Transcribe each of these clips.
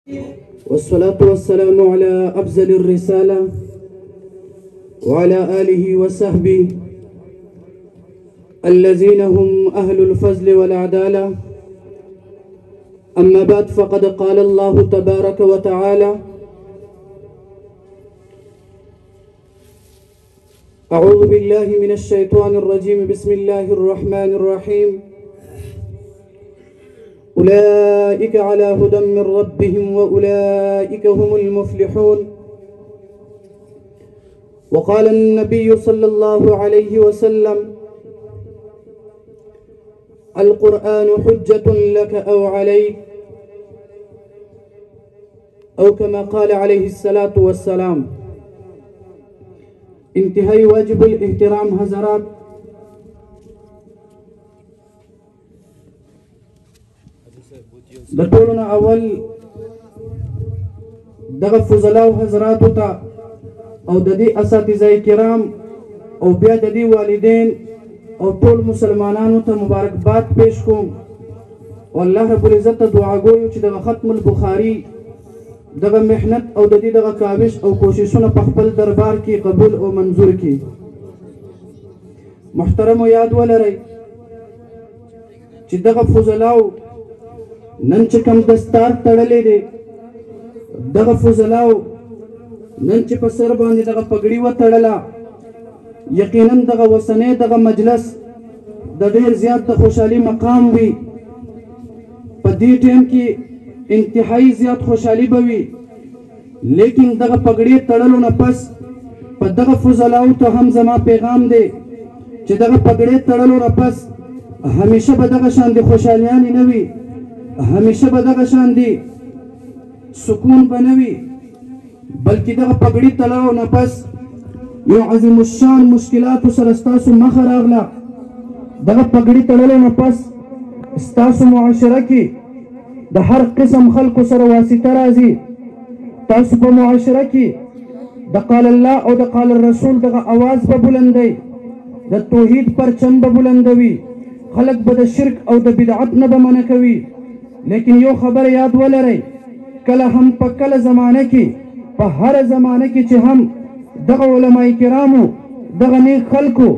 والصلاة والسلام على أفضل الرسالة وعلى آله وصحبه الذين هم أهل الفضل والعدالة. أما بعد، فقد قال الله تبارك وتعالى: أعوذ بالله من الشيطان الرجيم، بسم الله الرحمن الرحيم. أولئك على هدى من ربهم وأولئك هم المفلحون. وقال النبي صلى الله عليه وسلم: القرآن حجة لك أو عليك، أو كما قال عليه الصلاة والسلام. انتهائی واجب الاحترام حضرات، د ټولو نه اول دغه فضلاو حضراتو ته او د دې اساتذه کرام او بیا د دې والدین او ټول مسلمانانو ته مبارکباد پیش کوم او الله رب العزت ته دعا کوو چې دغه ختم البخاري دغه محنت او د دې دغه کاوش او کوششونه په خپل دربار کې قبول او منظور کړي. محترم یاد ولرئ چې دغه فضلاو نن چې کوم دستار تړلی دی، دغه فضلاو نن چې په سر باندې دغه پګړي وتړله، یقینا دغه وسنۍ دغه مجلس د ډېر زیات د خوشحالي مقام وي. په دې ټیم کې انتهایی زیات خوشحالي به وي، لیکن دغه پګړي تړلو نه پس په دغه فضلاو ته هم زما پیغام دی چې دغه پګړي تړلو نه پس همیشه به دغه شان د خوشحالیانې نه وي، همیشه به دغه شان دی سکون به نه وي، بلکې دغه پګړي تړلو نه پس یو عظیم الشان مشکلاتو سره ستاسو مخه راغله. دغه پګړي تړلو نه پس ستاسو معاشره کې د هر قسم خلکو سره واسطه راځي. تاسو په معاشره کې د قال الله او د قال الرسول دغه اواز به بلندوي، د توحید پرچم به بلندوي، خلک به د شرک او د بدعت نه به منع کوي. لیکن یو خبر یاد ولرئ، کله هم په کله زمانه کې، په هر زمانه کې چې هم دغه علماء کرامو دغه نیک خلکو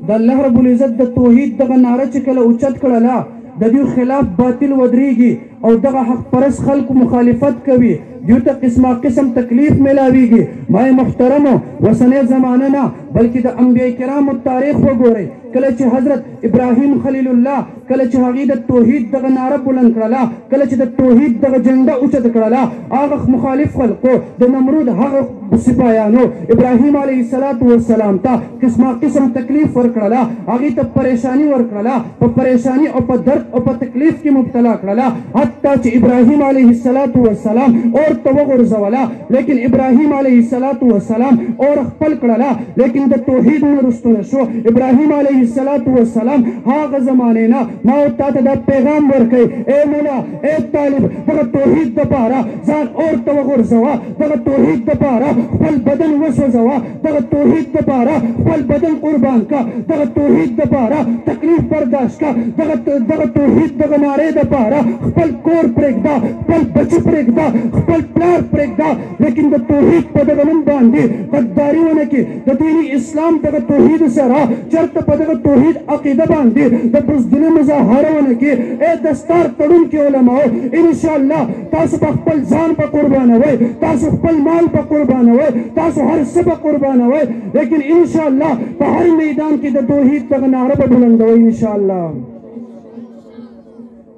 د الله رب العزت د توحید دغه ناره چې کله اوچت کړله، د دې خلاف باطل ودرېږي او دغه حق پرست خلکو مخالفت کوي، دیو ته قسمه قسم تکلیف ملاویږي. ما محترمو، وسنۍ زمانه نه بلکې د انبیاء کرامو تاریخ وګورئ. کله چې حضرت ابراهیم خلیل الله کله چې هغې د توحید دغه ناره بلند کړله، کله چې د توحید دغه جنډه اوچته کړله، هغه مخالف خلکو د نمرود هغه سپایانو ابراهیم علیه السلام ته قسمه قسم تکلیف ورکړله، هغې ته پریشانی ورکړله، په پریشانی او په درد او په تکلیف کې مبتلا کړله، حتی چې ابراهیم علیه السلام اور ته وغورځوله. لیکن ابراهیم علیه السلام اور خپل کړله، لیکن د توحید نه رستونه شو. ابراهیم علیه السلام هغه زمانې نه ما او تا ته دا پیغام ورکوي: ای مولا، ای طالب، دغه توحید دپاره ځان اور ته وغورځوه، دغه توحید دپاره خپل بدن وسوځوه، دغه توحید دپاره خپل بدن قربان کا، دغه توحید دپاره تکلیف برداشت کا، دغه توحید دغه نارې دپاره خپل کور پرېږده، خپل بچي پرېږده، خپل پلار پرېږده. لیکن د توحید په دغه نوم باندې غداري ونه کړي. د دین اسلام دغه توحید سره چېرته په دغه توحید عقیده باندې د بزدلي مظاهره ونه کړي. ای دستار تړونکي علماو، انشاءالله تاسو په خپل ځان په قربانوئ، تاسو خپل مال په قربانوئ، تاسو هر څه په قربانوئ، لیکن انشاءالله په هر میدان کې د توحید دغه ناره به بلندوئ. انشاءالله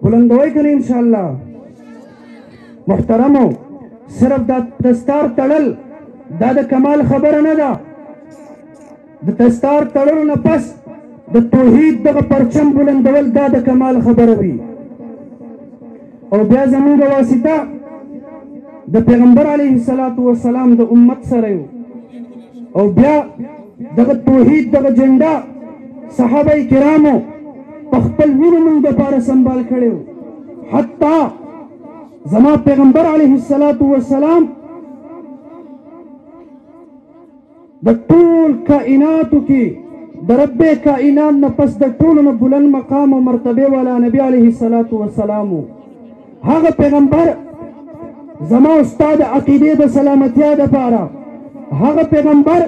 بلندوئ که نه؟ انشاءالله. محترمو، صرف دا دستار تړل دا د کمال خبره نه ده. د دستار تړلو نه پس د توحید دغه پرچم بلندول دا د کمال خبره وي. او بیا زموږ واسطه د پیغمبر علیه السلام د امت سره یو، او بیا دغه توحید دغه جنډه صحابه کرامو په خپل وینو موږ دپاره سنبال کړی و. حتی زما پیغمبر علیه السلام د ټول کائناتو کې د رب کائنات نه پس د ټولو نه بلند مقام او مرتبه والا نبی علیه السلام هغه پیغمبر زما استاد عقیده د سلامتیا دپاره هغه پیغمبر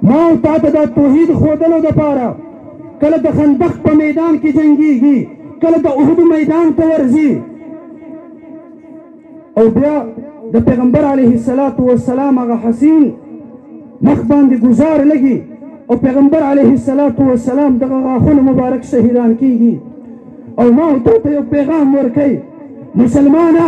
ما او تا ته د توحید ښودلو دپاره کله د خندق په میدان کې جنګیږي، کله د احد میدان ته ورځي، او بیا د پیغمبر علیه الصلاة والسلام هغه حسین مخ باندې گزار لګي او پیغمبر علیه الصلاة والسلام دغه غاښونه مبارک شهیدان کیږي. او ما او تا ته یو پیغام ورکوي، مسلمانه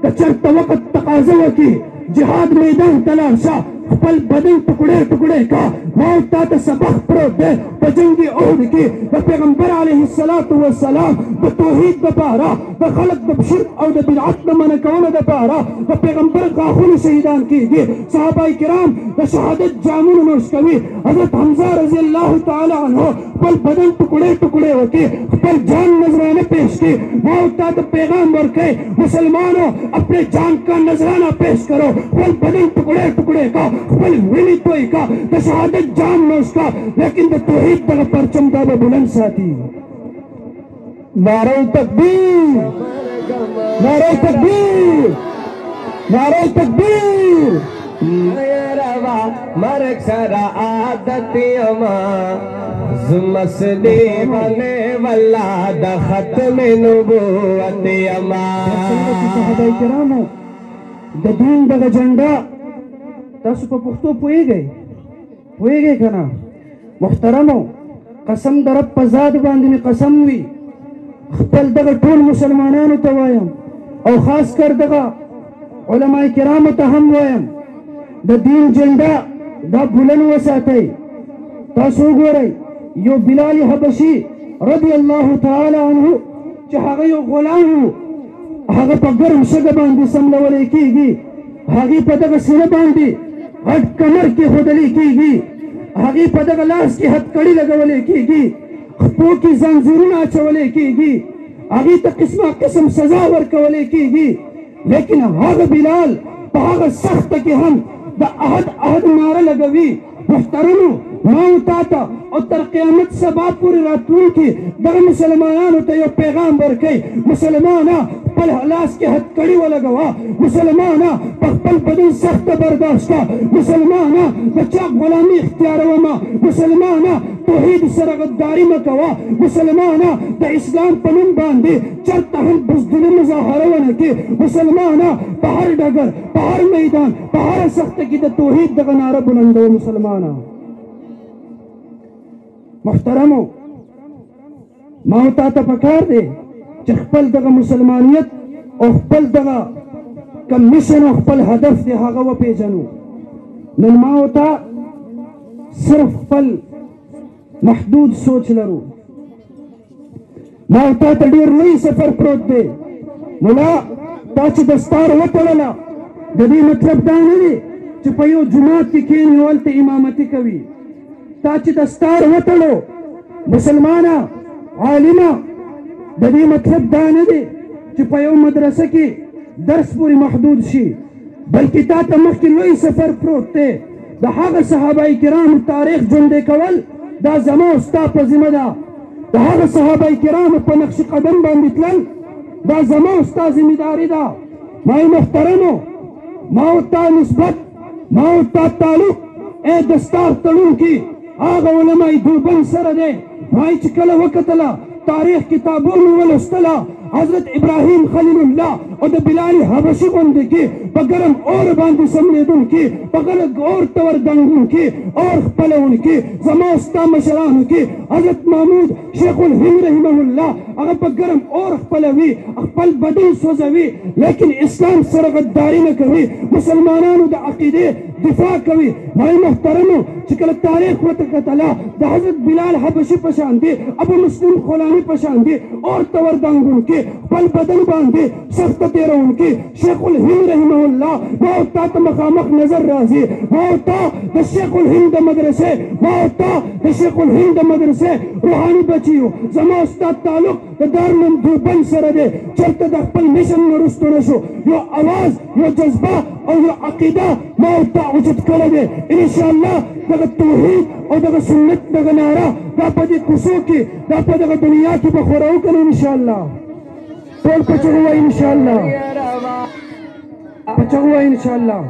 که چېرته وخت تقاضه وکړي جهاد میدان ته لاړ شه، خپل بدن ټکړې ټکړې کا. ما او تا ته سبق پروت دی په جنګ احد کې د پیغمبر علیه الصلاة والسلام د توحید دپاره، د خلق د شرک او د بدعت د منع کولو دپاره د پیغمبر غاښونه شهیدان کیږي. صحابه کرام د شهادت جامونه نوش کوي. حضرت حمزه رضی الله تعالی عنه خپل بدن ټکړې ټکړې وکړي، خپل جان نذرانه پیش کړي. ما او تا ته پیغام ورکوي، مسلمانوں اپنے جان کا نذرانہ پیش کرو، خپل بدن ټکړې ټکړې کا، خپل وینې توی کا، د شهادت جام نوش کا، لیکن د توحید دغه پرچم دا به بلند ساتي. نعره تکبیر، نعره تکبیر، نعره تکبیر. روا مرگ سرا عادت یما مسلی بنے والا دا ختم نبوت یما. صحابه کرامو د دین دغه جنډا تاسو په پښتو پوهیږئ که نه؟ محترمو قسم د رب په ذات باندې مې قسم وي، خپل دغه ټول مسلمانانو ته وایم او خاص کر دغه علماء کرامو ته هم وایم، د دین جنډا دا بلند وساتئ. تاسو وګورئ یو بلال حبشي رضی الله تعالی عنه چې هغه یو غلام و، هغه په ګرم شګه باندې سملولی کېږي، هغې په دغه سینه باندې غټ کمر کې ښودلی کېږي، هغې په دغه لاس کې هتکړي لګولی کېږي، خپو کې زنځیرونه اچولی کېږي، هغې ته قسمه قسم سزا ورکولی کېږي. لیکن هغه بلال په هغه سخته کې هم د احد ناره لګوي. محترمو ما او تا ته او تر قیامت سبا پورې راتلونکي دغه مسلمانانو ته یو پیغام ورکوي، مسلمانه خپل لاس کې هتکړي ولګوه، مسلمانه په خپل بدن سخته برداشت کا، مسلمانه د چا غلامي اختیارومه، مسلمانه توحید سره غداري مه کوه، مسلمانه د اسلام په نوم باندې چېرته هم بزدلي مظاهره ونه کړي، مسلمانه په هر ډګر، په هر میدان، په هره سخته کې د توحید دغه ناره بلندوه. مسلمانه محترمو ما او تا ته پکار دی چې خپل دغه مسلمانیت او خپل دغه کم مشن او خپل هدف دی هغه وپېژنو. نن ما او تا صرف خپل محدود سوچ لرو. ما او تا ته ډېر لوی سفر پروت دی. ملا تا چې دستار وتړله د دې مطلب دا نه دی چې په یو جومات کې کښېني او هلته امامتي کوي. تا چې دستار وتړو مسلمانه عالمه د دې مطلب دا نه دی چې په یو مدرسه کې درس پورې محدود شي، بلکې تا ته مخکې لوی سفر پروت دی. د هغه صحابه کرامو تاریخ ژوندی کول دا زما او ستا په ذمه ده. د هغه صحابه کرامو په نقش قدم باندې تلل دا زما او ستا ذمهداري ده. مای محترمو ما او تا نسبت، ما او تا تعلق ای دستار تړونکي هغه علماء دیوبند سره دی. مای چې کله وکتله تاریخ کتابونو ولوستله حضرت ابراهیم خلیل الله او د بلال حبشي غوندې کې په ګرم اور باندې سملېدونکي، په ګرم اور ته وردنګونکي، اور خپلونکي زما او ستا مشرانو کې حضرت محمود شیخ الهند رحمه الله هغه په ګرم اور خپلوي، خپل بدن سوځوي، لیکن اسلام سره غداري نه کوي، مسلمانانو د عقیدې دفاع کوي. مای محترمو چې کله تاریخ ورته کتله د حضرت بلال حبشي په شان دی، ابو مسلم خولاني په شان دی، اور ته وردنګونکي، خپل بدن باندې سخته تېروونکي شیخ الهند رحمه الله. ما او تا ته مخامخ نظر راځي، ما او تا د شیخ الهند د مدرسې، ما او تا د شیخ الهند د مدرسې روحاني بچي یو. زما او ستا تعلق د دارالعلوم دیوبند سره دی. چېرته د خپل مشن نه رستو نه شو، یو اواز، یو جذبه او یو عقیده ما او تا وجود کړی دی. انشاءالله دغه توحید او دغه سنت دغه ناره دا په دې کوڅو کې، دا په دغه دنیا کې به خورو که نه انشاءالله؟ ټول په چغو وایي انشاءالله. पचहुआ इंशाल्लाह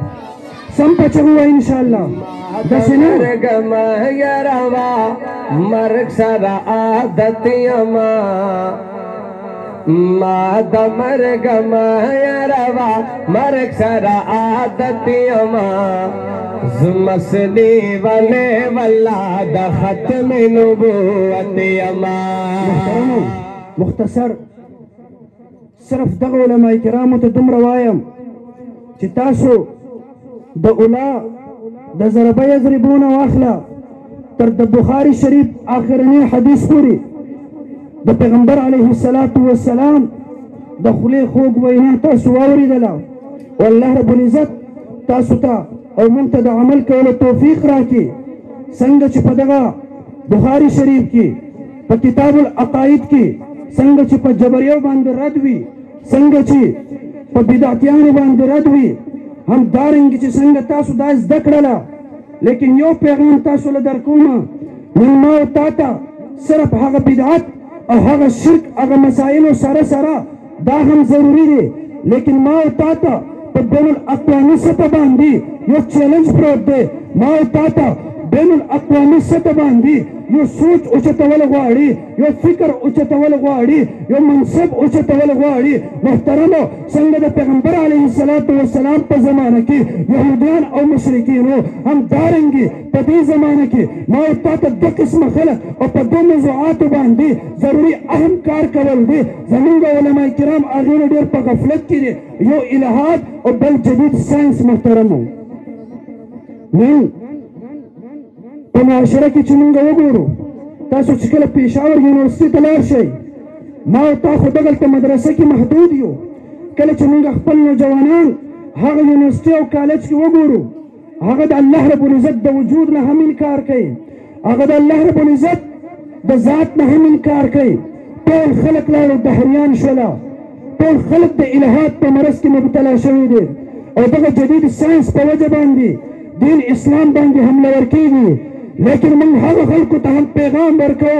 सम पचहुआ इंशाल्लाह दसना गमा यरवा मर्ग सरा आदतियमा मादा मर्ग यरवा मर्ग सरा आदतियमा मसली वले वल्ला दखत में नबूवतियमा। मुख्तसर सिर्फ दगो उलमा किराम तो दुम रवायम चितासो द उला द ज़रबा यज़रिबून वाखला तर द बुखारी शरीफ आखिरनी हदीस पूरी द पैगंबर अलैहिस्सलातु वस्सलाम द खुले खूब वहीना तासु आवरिदला वल्लाह रब्बुल इज्जत तासु ता और मुंतद अमल के तौफीक राखी संग चिपदगा बुखारी शरीफ की प किताबुल अकाइद की संग चिप जबरियो बांध रदवी संग ची प बिदातियान बांध रदवी हम दारेंगे ची संग तासु दास दकड़ला लेकिन यो पैगाम तासु लदरकुमा मन माओ ताता सिर्फ हागा बिदात और हागा शिर्क हागा मसाइलो सारा सारा दा हम जरूरी है लेकिन माओ ताता पर बैनुल अक़वामी सतह बांधी यो चैलेंज प्रोट दे माओ ताता बैनुल अक़वामी सतह बांधी यो सोच उच्चतवल ग्वाड़ी यो फिक्र उच्चतवल ग्वाड़ी यो मनसब उच्चतवल ग्वाड़ी मुहतरमो संगत पैगंबर अलैहिस्सलातु वस्सलाम पर ज़माने की यहूदियान और मुशरिकीन हम दारेंगे पदी ज़माने की माओ ताता दो किस्म खलक और पदों में ज़ुआत बांधी जरूरी अहम कार कवल दे ज़मीन का उलमा किराम आगे डेर पर गफलत की दे यो इलाहाद और बल जदीद साइंस मुहतरमो नहीं तो मुआशरा की चुनूंगा वो गोरो तासु चिकल पेशावर यूनिवर्सिटी तलाश है माओ ता खुदगल ते मदरसे की महदूद यो कल चुनूंगा खपल नौजवानान हागा यूनिवर्सिटी और कॉलेज की वो गोरो हागा द अल्लाह रब्बुल इज्जत द वजूद न हम इनकार कई हागा द अल्लाह रब्बुल इज्जत द जात न हम इनकार कई तोल खलक लालो दहरियान शला तोल खलक द इलाहात पे मरस की मुबतला शहीद और दगा जदीद साइंस पे वजह बांधी दीन इस्लाम बांधी हमला वर्कीगी लेकिन मन हर खल को तहम पैगाम बरको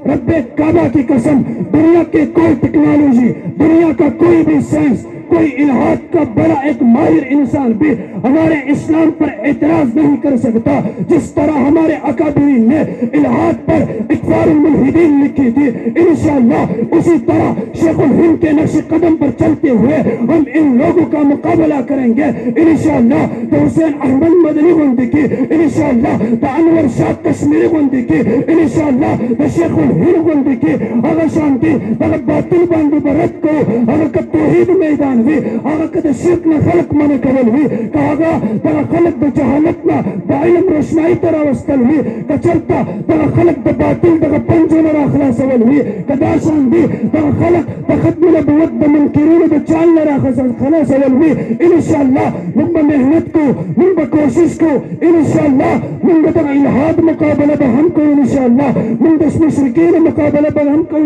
रब्बे काबा की कसम दुनिया के कोई टेक्नोलॉजी दुनिया का कोई भी साइंस कोई इल्हाद का बड़ा एक माहिर इंसान भी हमारे इस्लाम पर एतराज नहीं कर सकता जिस तरह हमारे अकाबिरीन ने इल्हाद पर इकफारुल मुल्हिदीन लिखी थी इंशाअल्लाह उसी तरह शेखुल हिंद के नक्श कदम पर चलते हुए हम इन लोगों का मुकाबला करेंगे इंशाअल्लाह। तो हुसैन अहमद मदनी बंदी की इंशाअल्लाह तो अनवर शाह कश्मीरी बंदी की इंशाअल्लाह तो शेखुल हिंद बंदी की अगर शांति अगर बातिल बंदी पर रद को अगर तौहीद मैदान आगा कदे शिर्क न खलक मन कवल हुई कहागा तगा खलक द जहालत न द इल्म रोशनाई तरह वस्तल हुई कचरता तगा खलक द बातिल तगा पंजो न राखला सवल हुई कदाशान भी तगा खलक द खत्म नबुवत द मुनकिरीन द चाल न राखला सवल हुई इंशाअल्लाह मुंब मेहनत को मुंब कोशिश को इंशाअल्लाह मुंब तगा इल्हाद मुकाबला ब हम को इंशाअल्लाह मुंब मुशरिकीन मुकाबला ब हम को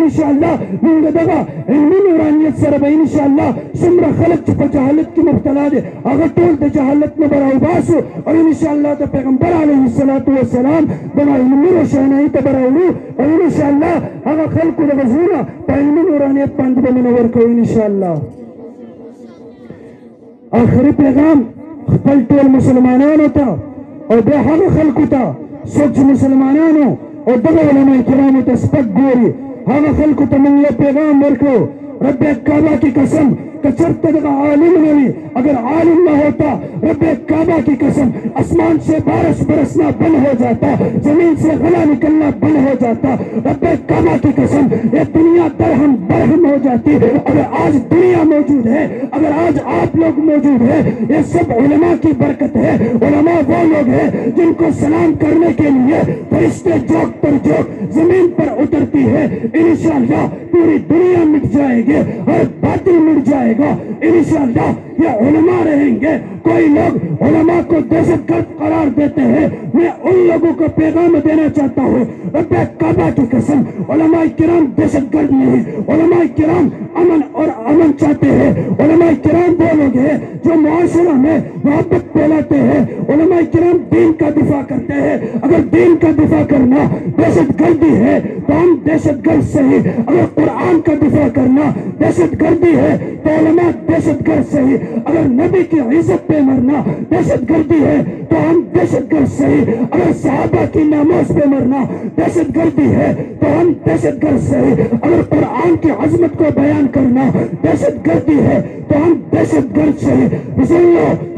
इंशाअल्लाह मुंब तगा इल्मी नूरानियत सर इंशाअल्लाह सुमरा खलक च जहालत की मुब्तला दे अगर टोल द जहालत में बराउबास और इंशाअल्लाह तो पैगंबर अलैहिस्सलातु वस्सलाम बना इल्मी रोशनाई तो बराउलू और इंशाअल्लाह अगर खलक द वजूना पैगंबर नूरानियत पंद बनवर को इंशाअल्लाह। आखिरी पैगाम खपल टोल मुसलमानों था और बेहद खलक था सोच मुसलमानों और दगा उलमा किराम तस्पक गोरी हाँ खलक तमंगला पैगाम बरको रब्बे काबा की कसम कचरते आलिम नहीं अगर आलिम न होता रब्बे काबा की कसम आसमान से बारिश बरसना बंद हो जाता जमीन से गला निकलना बंद हो जाता रब्बे काबा की कसम ये दुनिया दरहम बरहम हो जाती अगर आज दुनिया मौजूद है अगर आज आप लोग मौजूद है ये सब उलमा की बरकत है उलमा वो लोग है जिनको सलाम करने के लिए फरिश्ते जोक पर जोक जमीन पर उतरती है इंशाअल्लाह पूरी दुनिया मिट जाएगी हर बातिल मिट जाएगा इंशाअल्लाह ये उलमा रहेंगे। कोई लोग उलमा को दहशतगर्द करार देते हैं मैं उन लोगों को पैगाम देना चाहता हूँ रब्बे काबा की कसम उलमा किराम दहशतगर्द नहीं उलमा किराम अमन और अमन चाहते हैं उलमा किराम वो लोग لوگ ہیں جو معاشرہ میں محبت پھیلاتے ہیں، علماء کرام دین کا دفاع کرتے ہیں۔ اگر دین کا دفاع کرنا دہشت گردی ہے تو ہم دہشت گرد صحیح، اگر قرآن کا دفاع کرنا دہشت گردی ہے تو علماء دہشت گرد صحیح، اگر نبی کی عزت پہ مرنا دہشت گردی ہے تو ہم دہشت گرد صحیح، اگر صحابہ کی ناموس پہ مرنا دہشت گردی ہے تو ہم دہشت گرد صحیح، اگر قرآن کی عظمت کو بیان کرنا دہشت گردی ہے تو ہم دہشت گرد صحیح۔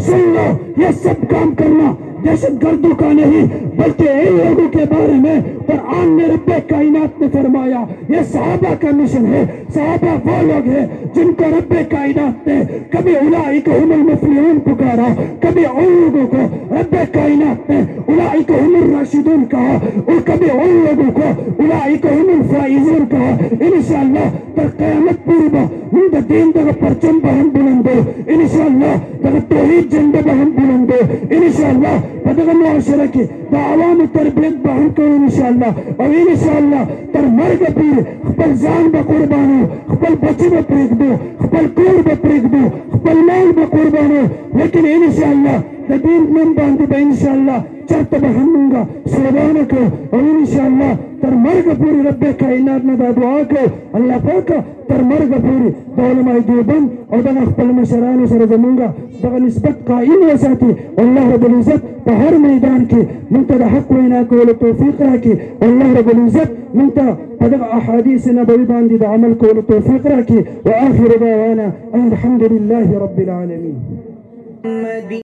سن لو یہ سب کام کرنا دہشت گردوں کا نہیں بلکہ ان لوگوں کے بارے میں قرآن نے رب کائنات نے فرمایا یہ صحابہ کا مشن ہے۔ صحابہ وہ لوگ ہیں جن کو رب کائنات نے کبھی اولئک هم المفلحون پکارا، کبھی ان لوگوں کو رب کائنات نے اولئک هم الراشدون کہا، اور کبھی ان لوگوں کو اولئک هم الفائزون کہا۔ انشاءاللہ در قیامت پوری با من دا دین دا پرچم با ہم بلندو، انشاءاللہ دا توحید جنڈا با ہم بلندو، انشاءاللہ بدغ معاشرہ کی دا عوام تربیت با ہم کو انشاءاللہ، اور انشاءاللہ تر مرگ پیر خپل زان با قربانو، خپل بچی با پریک دو، خپل کور با پریک دو، خپل مال با قربانو، لیکن انشاءاللہ دا دین من باندی با انشاءاللہ چرت با ہمونگا سبحانکو، اور انشاءاللہ تر مرگ پوری رب کائنات میں دا دعا کو اللہ پاکا تر مرگ پوری دا علماء دیوبند اور دا اخپل مشران سر زمونگا دا نسبت قائم وساتی، اللہ رب العزت بہر میدان کی منتا دا حق وینا کو توفیق راکی، اللہ رب العزت منتا دا احادیث نبوی باندی دا عمل کو توفیق راکی، وآخر دعوانا الحمدللہ رب العالمین۔